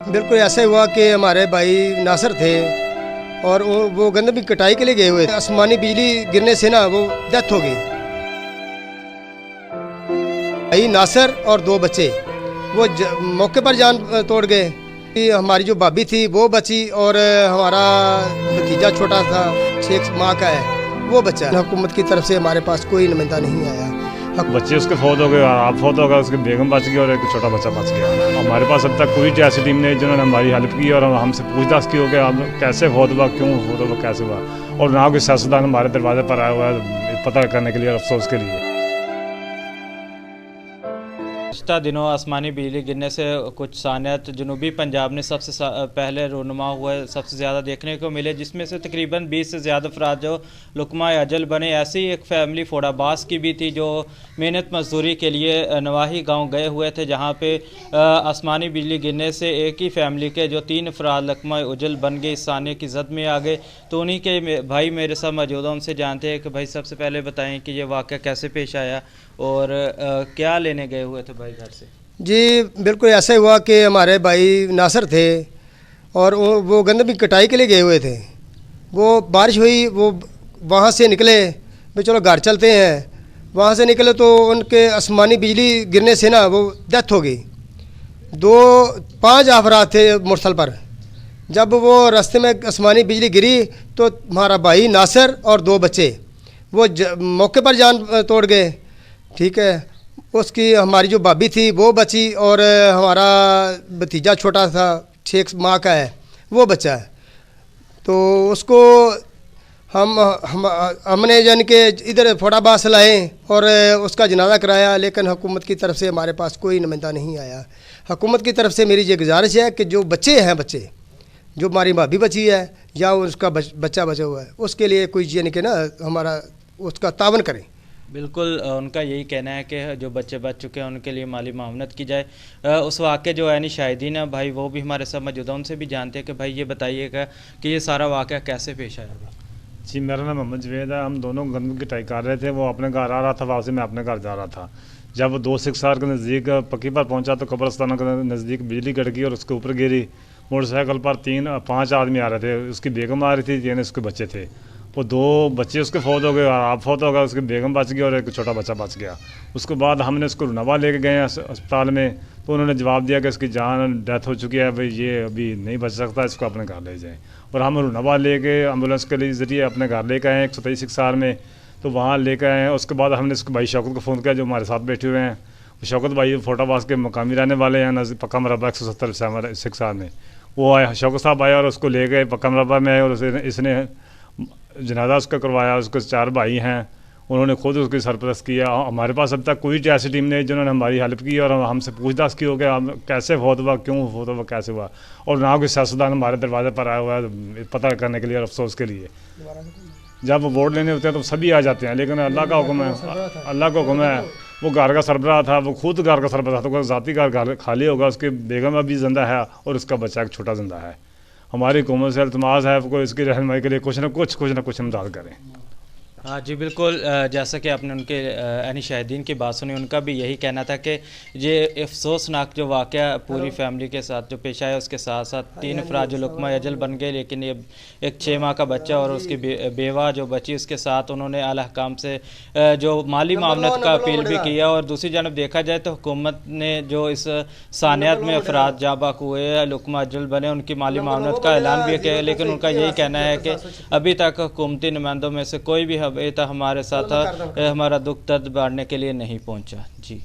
بالکل ایسا ہوا کہ ہمارے بھائی ناصر تھے اور وہ گندم کی کٹائی کے لیے گئے ہوئے تھے۔ آسمانی بجلی گرنے سے نا وہ ڈیتھ ہو گئی۔ بھائی ناصر اور دو بچے وہ موقع پر جان توڑ گئے۔ ہماری جو بھابھی تھی وہ بچی اور ہمارا بھتیجا چھوٹا تھا 6 ماہ کا ہے وہ بچہ۔ حکومت کی طرف سے ہمارے پاس کوئی نمائندہ نہیں آیا۔ بچے اس کے فوت ہو گئے، آپ فوت ہو گئے، اس کے بیگم بچ گئی اور ایک چھوٹا بچہ بچ گیا۔ ہمارے پاس اب تک کوئی ایسی ٹیم نہیں جنہوں نے ہماری ہیلپ کی اور ہم سے پوچھ تاچھ کی ہو کہ ہم کیسے فوت ہوا، کیوں فوت ہوا، کیسے ہوا، اور نہ کوئی سیاستدان ہمارے دروازے پر آیا ہوا ہے پتہ کرنے کے لیے اور افسوس کے لیے۔ گزشتہ دنوں آسمانی بجلی گرنے سے کچھ ثانیات جنوبی پنجاب میں سب سے پہلے رونما ہوئے، سب سے زیادہ دیکھنے کو ملے، جس میں سے تقریباً 20 سے زیادہ افراد جو لقمہ اجل بنے۔ ایسی ایک فیملی فوڈا باس کی بھی تھی جو محنت مزدوری کے لیے نواحی گاؤں گئے ہوئے تھے، جہاں پہ آسمانی بجلی گرنے سے ایک ہی فیملی کے جو 3 افراد لقمہ اجل بن گئے، اس ثانیے کی زد میں آ گئے۔ تو انہی کے بھائی میرے ساتھ موجود ہیں، ان سے جانتے ہیں کہ بھائی سب سے پہلے بتائیں کہ یہ واقعہ کیسے پیش آیا اور کیا لینے گئے ہوئے تھے بھائی گھر سے؟ جی بالکل ایسا ہوا کہ ہمارے بھائی ناصر تھے اور وہ گندم کی کٹائی کے لیے گئے ہوئے تھے۔ وہ بارش ہوئی، وہ وہاں سے نکلے، بھائی چلو گھر چلتے ہیں۔ وہاں سے نکلے تو ان کے آسمانی بجلی گرنے سے نا وہ ڈیتھ ہو گئی۔ 5 افراد تھے موٹر پر۔ جب وہ راستے میں آسمانی بجلی گری تو ہمارا بھائی ناصر اور 2 بچے وہ موقع پر جان توڑ گئے، ٹھیک ہے۔ اس کی ہماری جو بھابھی تھی وہ بچی اور ہمارا بھتیجا چھوٹا تھا 6 ماہ کا ہے وہ بچہ ہے۔ تو اس کو ہم نے یعنی کہ ادھر فوڈا باس لائے اور اس کا جنازہ کرایا، لیکن حکومت کی طرف سے ہمارے پاس کوئی نمائندہ نہیں آیا۔ حکومت کی طرف سے میری یہ گزارش ہے کہ جو بچے ہیں، جو ہماری بھابھی بچی ہے یا اس کا بچہ بچا ہوا ہے، اس کے لیے کوئی یعنی کہ نا ہمارا اس کا تعاون کریں۔ بالکل ان کا یہی کہنا ہے کہ جو بچے بچ چکے ہیں ان کے لیے مالی معاونت کی جائے۔ اس واقعے جو عینی شاہدین ہیں بھائی وہ بھی ہمارے ساتھ موجود ہیں، ان سے بھی جانتے ہیں کہ بھائی یہ بتائیے گا کہ یہ سارا واقعہ کیسے پیش آیا؟ جی میرا نام محمد جوید ہے۔ ہم دونوں گندم کی کٹائی کر رہے تھے، وہ اپنے گھر آ رہا تھا، واپسی میں اپنے گھر جا رہا تھا۔ جب 2 سکسار کے نزدیک پکی پر پہنچا تو قبرستانوں کے نزدیک بجلی کٹ گئی اور اس کے اوپر گری۔ موٹر سائیکل پر 5 آدمی آ رہے تھے، اس کی بیگم آ رہی تھی، 3 اس کے بچے تھے۔ وہ 2 بچے اس کے فوت ہو گئے، آپ فوت ہو گئے، اس کی بیگم بچ گئی اور ایک چھوٹا بچہ بچ گیا۔ اس کے بعد ہم نے اس کو رونوا لے کے گئے ہیں اسپتال میں، تو انہوں نے جواب دیا کہ اس کی جان ڈیتھ ہو چکی ہے، بھئی یہ ابھی نہیں بچ سکتا، اس کو اپنے گھر لے جائیں۔ اور ہم رونوا لے کے ایمبولینس کے لیے ذریعے اپنے گھر لے کے آئے ہیں 123 سکسار میں، تو وہاں لے کے آئے ہیں۔ اس کے بعد ہم نے اس کے بھائی شوکت کو فون کیا جو ہمارے ساتھ بیٹھے ہوئے ہیں۔ شوکت بھائی فوٹا باس کے مقامی رہنے والے ہیں، پکا مربع 170 سکسار میں۔ وہ آئے، شوکت صاحب آئے اور اس کو لے گئے پکا مربع میں، اور اس نے جنازہ اس کا کروایا۔ اس کے 4 بھائی ہیں، انہوں نے خود اس کی سرپرست کیا۔ ہمارے پاس اب تک کوئی ایسی ٹیم نہیں جنہوں نے ہماری ہیلپ کی اور ہم سے پوچھ تاچھ کی ہو کہ ہم کیسے فوت ہوا، کیوں فوت ہوا، کیسے ہوا، اور نہ کوئی سیاستدان ہمارے دروازے پر آیا ہوا ہے پتہ کرنے کے لیے اور افسوس کے لیے۔ جب ووٹ لینے ہوتے ہیں تو سبھی آ جاتے ہیں، لیکن اللہ کا حکم ہے، اللہ کا حکم ہے۔ وہ گھر کا سربراہ تھا، وہ خود گھر کا سربراہ تھا، تو ذاتی گھر خالی ہوگا، اس کی بیگم ابھی زندہ ہے اور اس کا بچہ ایک چھوٹا زندہ ہے۔ ہماری حکومت سے التماس ہے کوئی اس کی رہنمائی کے لیے کچھ نہ کچھ امداد کریں۔ ہاں جی بالکل، جیسا کہ آپ نے ان کے عینی شاہدین کی بات سنی، ان کا بھی یہی کہنا تھا کہ یہ افسوسناک جو واقعہ پوری فیملی کے ساتھ جو پیش آیا، اس کے ساتھ ساتھ 3 افراد جو لقمہ اجل بن گئے، لیکن یہ ایک 6 ماہ کا بچہ اور اس کی بیوہ جو بچی، اس کے ساتھ انہوں نے اعلیٰ حکام سے جو مالی معاونت کا اپیل بھی کیا۔ اور دوسری جانب دیکھا جائے تو حکومت نے جو اس ثانیات میں افراد جاں بحق ہوئے، لقمہ اجل بنے، ان کی مالی معاونت کا اعلان بھی کیا، لیکن ان کا یہی کہنا ہے کہ ابھی تک حکومتی نمائندوں میں سے کوئی بھی ہمارے ساتھ ہمارا دکھ درد بانٹنے کے لیے نہیں پہنچا۔ جی